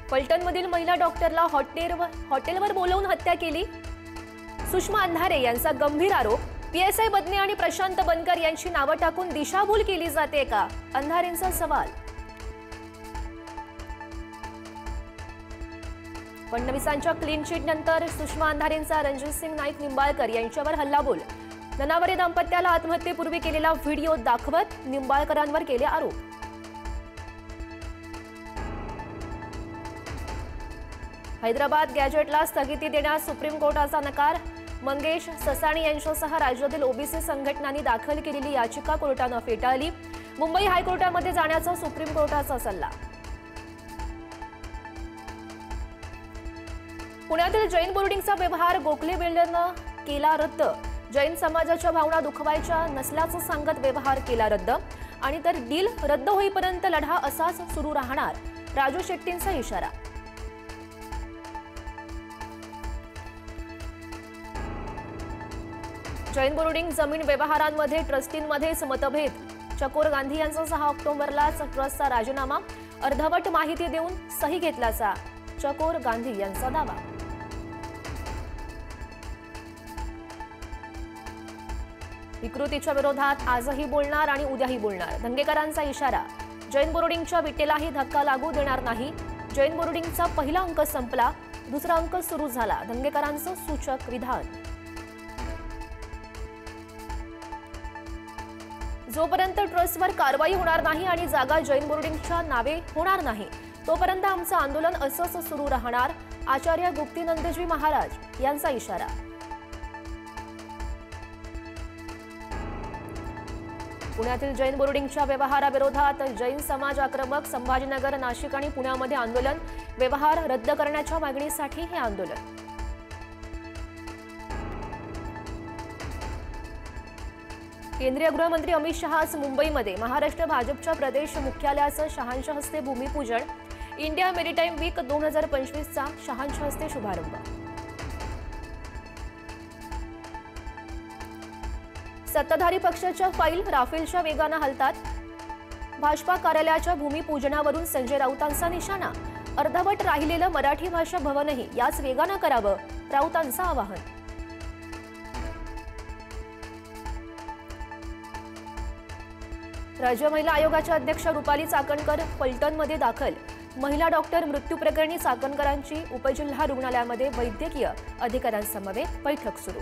फलटणमधील महिला डॉक्टरला हॉटेलवर बोलावून हत्या केली। सुषमा अंधारे यांचा गंभीर आरोप। पीएसआय बदने आणि प्रशांत बनकर यांची नावे टाकून दिशाभूल केली जाते का? अंधारेंचा सवाल। फडणवीसांच्या क्लीन चिट नंतर सुषमा अंधारेंचा रणजितसिंग नाईक निंबाळकर यांच्यावर हल्लाबोल। ननावरे दाम्पत्याला आत्महत्येपूर्वी केलेला व्हिडिओ दाखवत निंबाळकरांवर केले आरोप। हैदराबाद गॅजेटला स्थगिती देण्यास सुप्रीम कोर्टाचा नकार। मंगेश ससाणी यांच्यासह राज्यातील ओबीसी संघटनांनी दाखल केलेली याचिका कोर्टाने फेटाळली। मुंबई हायकोर्टामध्ये जाण्याचा सुप्रीम कोर्टाचा सल्ला। पुण्यातील जैन बोर्डिंगचा व्यवहार गोखले बिल्डरनं केला रद्द। जैन समाजाच्या भावना दुखवायच्या नसल्याचं सांगत व्यवहार केला रद्द आणि तर डील रद्द होईपर्यंत लढा असाच सुरू राहणार, राजू शेट्टींचा इशारा। जैन बोर्डिंग जमीन व्यवहारांमध्ये ट्रस्टींमध्येच मतभेद। चकोर गांधी यांचा 6 ऑक्टोबरलाच ट्रस्टचा राजीनामा अर्धवट माहिती देऊन सही घेतल्याचा चकोर गांधी यांचा दावा। विकृतीच्या विरोधात आजही बोलणार आणि उद्याही बोलणार, धंगेकरांचा इशारा। जैन बोर्डिंगच्या विटेलाही धक्का लागू देणार नाही। जैन बोर्डिंगचा पहिला अंक संपला, दुसरा अंक सुरू झाला, धंगेकरांचं सूचक विधान। जोपर्यंत ट्रस्टवर कारवाई होणार नाही आणि जागा जैन बोर्डिंगच्या नावे होणार नाही तोपर्यंत आमचं आंदोलन असंच सुरू राहणार, आचार्य गुप्तीनंदजी महाराज यांचा इशारा। पुण्यातील जैन बोर्डिंगच्या व्यवहाराविरोधात जैन समाज आक्रमक। संभाजीनगर, नाशिक आणि पुण्यामध्ये आंदोलन। व्यवहार रद्द करण्याच्या मागणीसाठी हे आंदोलन। केंद्रीय गृहमंत्री अमित शहा आज मुंबईमध्ये महाराष्ट्र भाजपच्या प्रदेश मुख्यालयाचं शहांच्या हस्ते भूमिपूजन। इंडिया मेरीटाईम वीक 2025चा शहांच्या हस्ते शुभारंभ। सत्ताधारी पक्षाच्या फाईल राफेलच्या वेगाने हलतात। भाजपा कार्यालयाच्या भूमिपूजनावरून संजय राऊतांचा निशाणा। अर्धवट राहिलेलं मराठी भाषा भवनही याच वेगाने करावं, राऊतांचं आवाहन। राज्य महिला आयोगाच्या अध्यक्ष रुपाली चाकणकर फलटणमध्ये दाखल। महिला डॉक्टर मृत्यू प्रकरणी चाकणकरांची उपजिल्हा रुग्णालयामध्ये वैद्यकीय अधिकाऱ्यांसमवेत बैठक सुरू।